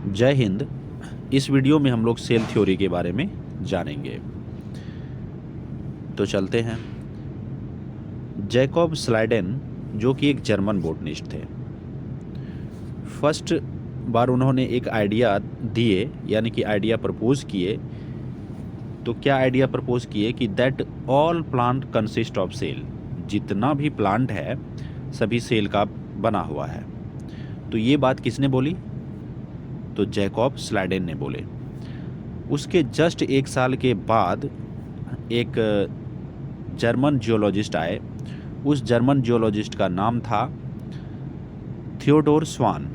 जय हिंद। इस वीडियो में हम लोग सेल थ्योरी के बारे में जानेंगे। तो चलते हैं। जैकब स्लाइडेन जो कि एक जर्मन बोटनिस्ट थे, फर्स्ट बार उन्होंने एक आइडिया दिए, यानी कि आइडिया प्रपोज किए। तो क्या आइडिया प्रपोज किए कि that all plant consist of cell, जितना भी प्लांट है सभी सेल का बना हुआ है। तो ये बात किसने बोली? तो जैकब स्लाइडेन ने बोले। उसके जस्ट एक साल के बाद एक जर्मन जियोलॉजिस्ट आए। उस जर्मन जियोलॉजिस्ट का नाम था थियोडोर स्वान।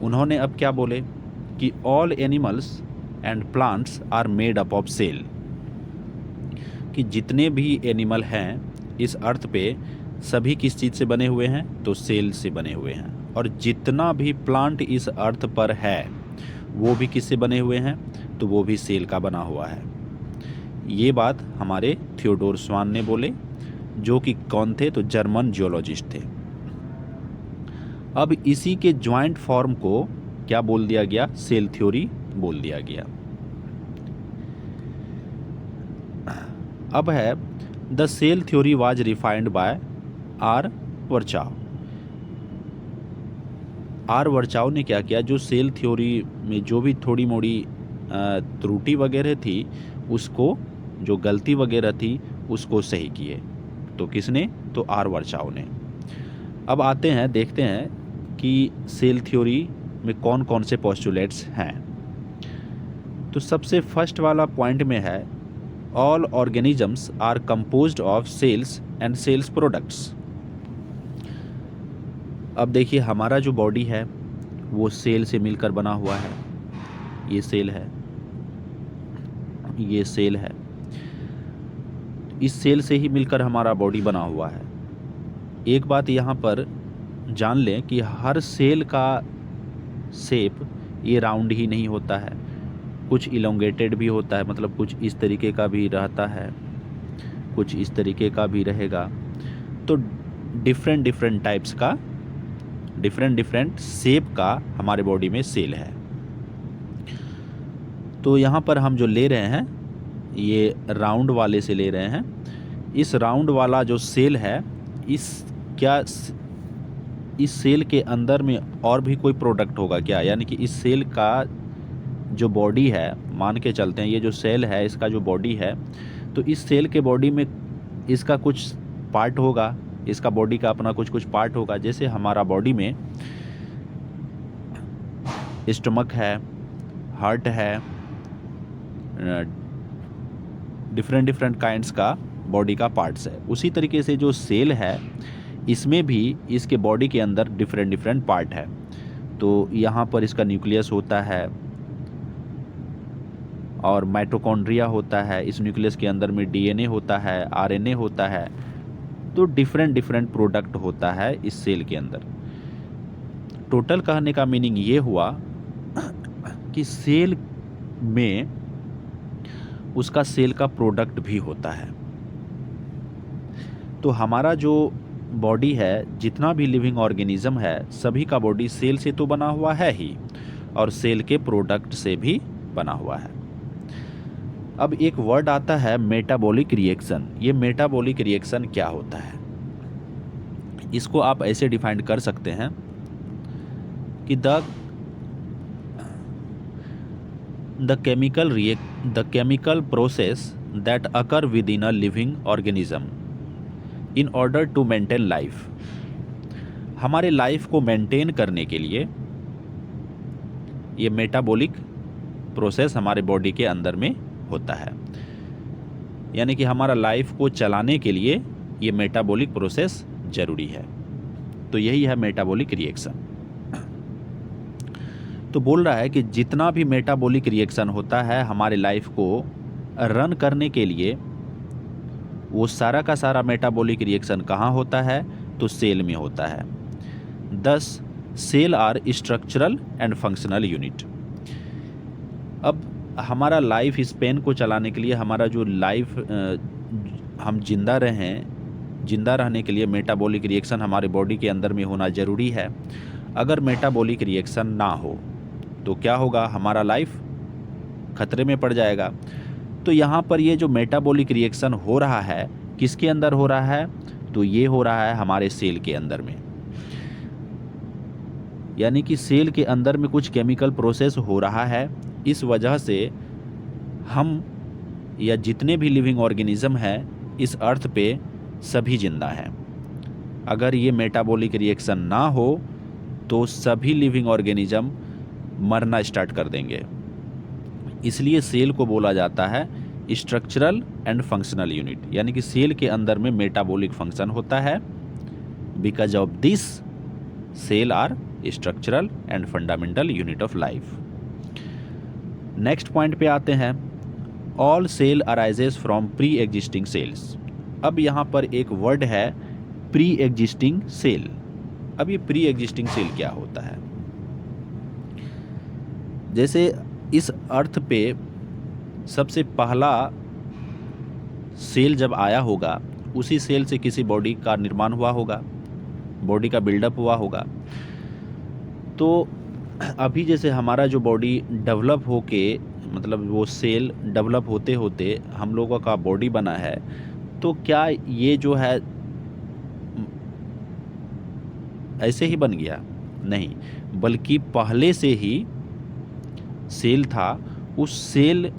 उन्होंने अब क्या बोले कि all animals and plants are made up of cell, कि जितने भी एनिमल हैं इस अर्थ पे सभी किस चीज़ से बने हुए हैं? तो सेल से बने हुए हैं। और जितना भी प्लांट इस अर्थ पर है वो भी किससे बने हुए हैं? तो वो भी सेल का बना हुआ है। ये बात हमारे थियोडोर स्वान ने बोले, जो कि कौन थे? तो जर्मन जियोलॉजिस्ट थे। अब इसी के ज्वाइंट फॉर्म को क्या बोल दिया गया? सेल थ्योरी बोल दिया गया। अब है the cell theory was refined by R Virchow. R Virchow ने क्या किया? जो सेल थ्योरी में जो भी थोड़ी मोड़ी त्रुटि वगैरह थी, उसको, जो गलती वगैरह थी उसको सही किए। तो किसने? तो आर वर्चाव ने। अब आते हैं, देखते हैं कि सेल थ्योरी में कौन कौन से पोस्टुलेट्स हैं। तो सबसे फर्स्ट वाला पॉइंट में है all organisms are composed of cells and cells products. अब देखिए, हमारा जो बॉडी है वो सेल से मिलकर बना हुआ है। ये सेल है, ये सेल है। इस सेल से ही मिलकर हमारा बॉडी बना हुआ है। एक बात यहाँ पर जान लें कि हर सेल का शेप ये राउंड ही नहीं होता है, कुछ इलोंगेटेड भी होता है, मतलब कुछ इस तरीके का भी रहता है, कुछ इस तरीके का भी रहेगा। तो डिफरेंट डिफरेंट टाइप्स का, डिफरेंट डिफरेंट शेप का हमारे बॉडी में सेल है। तो यहाँ पर हम जो ले रहे हैं ये राउंड वाले से ले रहे हैं। इस राउंड वाला जो सेल है, इस सेल के अंदर में और भी कोई प्रोडक्ट होगा क्या? यानी कि इस सेल का जो बॉडी है, मान के चलते हैं ये जो सेल है इसका जो बॉडी है, तो इस सेल के बॉडी में इसका कुछ पार्ट होगा, इसका बॉडी का अपना कुछ कुछ पार्ट होगा। जैसे हमारा बॉडी में स्टमक है, हार्ट है, डिफरेंट डिफरेंट काइंड्स का बॉडी का पार्ट्स है। उसी तरीके से जो सेल है इसमें भी इसके बॉडी के अंदर डिफरेंट डिफरेंट पार्ट है। तो यहाँ पर इसका न्यूक्लियस होता है और माइटोकॉन्ड्रिया होता है। इस न्यूक्लियस के अंदर में डीएनए होता है, आरएनए होता है। तो डिफरेंट डिफरेंट प्रोडक्ट होता है इस सेल के अंदर। टोटल कहने का मीनिंग ये हुआ कि सेल में उसका सेल का प्रोडक्ट भी होता है। तो हमारा जो बॉडी है, जितना भी लिविंग ऑर्गेनिज्म है, सभी का बॉडी सेल से तो बना हुआ है ही, और सेल के प्रोडक्ट से भी बना हुआ है। अब एक वर्ड आता है मेटाबॉलिक रिएक्शन। ये मेटाबॉलिक रिएक्शन क्या होता है? इसको आप ऐसे डिफाइन कर सकते हैं कि the chemical process that occur within a living organism in order to maintain life. हमारे लाइफ को मेंटेन करने के लिए ये मेटाबॉलिक प्रोसेस हमारे बॉडी के अंदर में होता है। यानी कि हमारा लाइफ को चलाने के लिए ये मेटाबॉलिक प्रोसेस जरूरी है। तो यही है मेटाबॉलिक रिएक्शन। तो बोल रहा है कि जितना भी मेटाबॉलिक रिएक्शन होता है हमारे लाइफ को रन करने के लिए, वो सारा का सारा मेटाबॉलिक रिएक्शन कहाँ होता है? तो सेल में होता है। Thus cell are structural and functional unit. अब हमारा लाइफ स्पेन को चलाने के लिए, हमारा जो लाइफ हम जिंदा रहने के लिए मेटाबॉलिक रिएक्शन हमारे बॉडी के अंदर में होना ज़रूरी है। अगर मेटाबॉलिक रिएक्शन ना हो तो क्या होगा, हमारा लाइफ खतरे में पड़ जाएगा। तो यहाँ पर ये जो मेटाबॉलिक रिएक्शन हो रहा है किसके अंदर हो रहा है, तो ये हो रहा है हमारे सेल के अंदर में। यानी कि सेल के अंदर में कुछ केमिकल प्रोसेस हो रहा है, इस वजह से हम या जितने भी लिविंग ऑर्गेनिज्म हैं इस अर्थ पे सभी जिंदा हैं। अगर ये मेटाबॉलिक रिएक्शन ना हो तो सभी लिविंग ऑर्गेनिज्म मरना स्टार्ट कर देंगे। इसलिए सेल को बोला जाता है स्ट्रक्चरल एंड फंक्शनल यूनिट, यानी कि सेल के अंदर में मेटाबॉलिक फंक्शन होता है। Because of this cell are structural and fundamental unit of life. Next point पे आते हैं, all cell arises from pre existing cells. अब यहाँ पर एक वर्ड है प्री एग्जिस्टिंग सेल। अब ये प्री एग्जिस्टिंग सेल क्या होता है, जैसे इस अर्थ पे सबसे पहला सेल जब आया होगा उसी सेल से किसी बॉडी का निर्माण हुआ होगा, बॉडी का बिल्डअप हुआ होगा। तो अभी जैसे हमारा जो बॉडी डेवलप होके, मतलब वो सेल डेवलप होते होते हम लोगों का बॉडी बना है, तो क्या ये जो है ऐसे ही बन गया? नहीं, बल्कि पहले से ही सेल था, उस सेल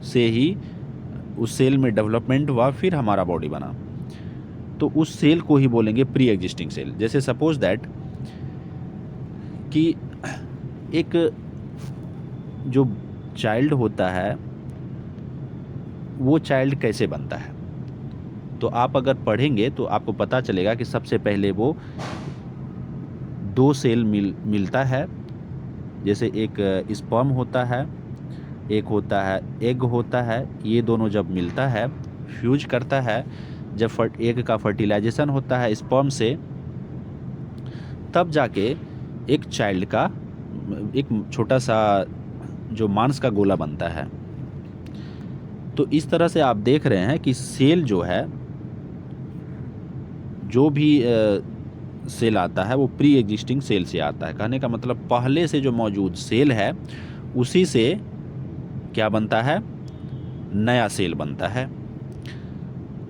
से ही उस सेल में डेवलपमेंट हुआ, फिर हमारा बॉडी बना। तो उस सेल को ही बोलेंगे प्री एग्जिस्टिंग सेल। जैसे सपोज दैट कि एक जो चाइल्ड होता है वो चाइल्ड कैसे बनता है, तो आप अगर पढ़ेंगे तो आपको पता चलेगा कि सबसे पहले वो दो सेल मिलता है। जैसे एक स्पर्म होता है, एक होता है एग होता है। ये दोनों जब मिलता है, फ्यूज करता है, जब एग का फर्टिलाइजेशन होता है स्पर्म से, तब जाके एक चाइल्ड का एक छोटा सा जो मांस का गोला बनता है। तो इस तरह से आप देख रहे हैं कि सेल जो है, जो भी सेल आता है वो प्री एग्जिस्टिंग सेल से आता है। कहने का मतलब पहले से जो मौजूद सेल है उसी से क्या बनता है, नया सेल बनता है।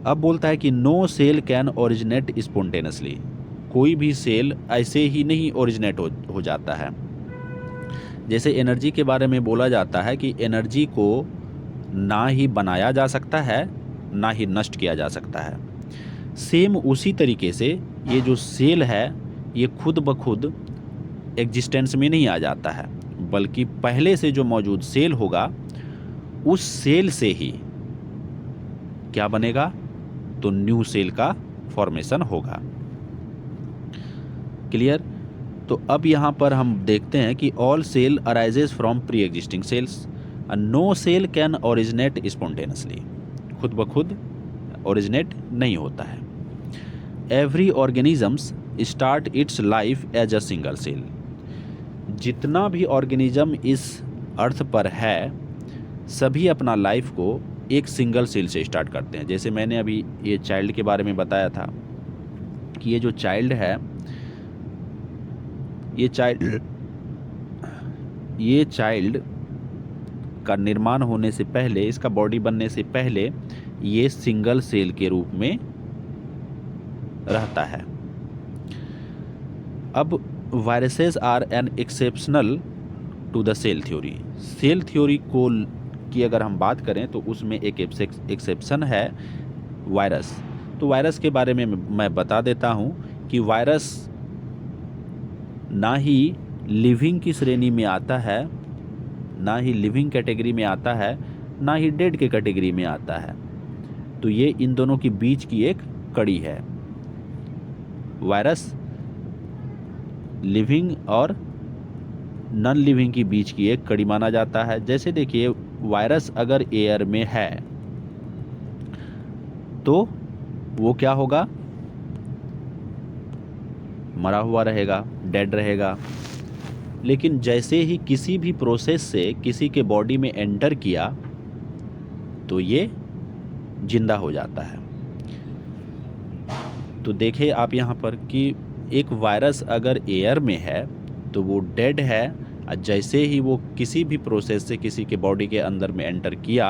अब बोलता है कि no cell can originate spontaneously. कोई भी सेल ऐसे ही नहीं ओरिजिनेट हो जाता है। जैसे एनर्जी के बारे में बोला जाता है कि एनर्जी को ना ही बनाया जा सकता है ना ही नष्ट किया जा सकता है। सेम उसी तरीके से ये जो सेल है ये खुद ब खुद एग्जिस्टेंस में नहीं आ जाता है, बल्कि पहले से जो मौजूद सेल होगा उस सेल से ही क्या बनेगा, तो न्यू सेल का फॉर्मेशन होगा। क्लियर? तो अब यहाँ पर हम देखते हैं कि all cell arises from pre existing cells, no cell can originate spontaneously. खुद ब खुद ओरिजिनेट नहीं होता है। Every organisms start its life as a single cell. जितना भी ऑर्गेनिज्म इस अर्थ पर है सभी अपना लाइफ को एक सिंगल सेल से स्टार्ट करते हैं। जैसे मैंने अभी ये चाइल्ड के बारे में बताया था कि ये जो चाइल्ड है, ये चाइल्ड का निर्माण होने से पहले, इसका बॉडी बनने से पहले ये सिंगल सेल के रूप में रहता है। अब viruses are an exceptional to the cell theory. Cell theory को की अगर हम बात करें तो उसमें एक एक्सेप्शन है वायरस। तो वायरस के बारे में मैं बता देता हूं कि वायरस ना ही लिविंग की श्रेणी में आता है, ना ही लिविंग कैटेगरी में आता है, ना ही डेड के कैटेगरी में आता है। तो ये इन दोनों के बीच की एक कड़ी है। वायरस लिविंग और नॉन लिविंग के बीच की एक कड़ी माना जाता है। जैसे देखिए, वायरस अगर एयर में है तो वो क्या होगा, मरा हुआ रहेगा, डेड रहेगा। लेकिन जैसे ही किसी भी प्रोसेस से किसी के बॉडी में एंटर किया तो ये जिंदा हो जाता है। तो देखिए आप यहाँ पर कि एक वायरस अगर एयर में है तो वो डेड है और जैसे ही वो किसी भी प्रोसेस से किसी के बॉडी के अंदर में एंटर किया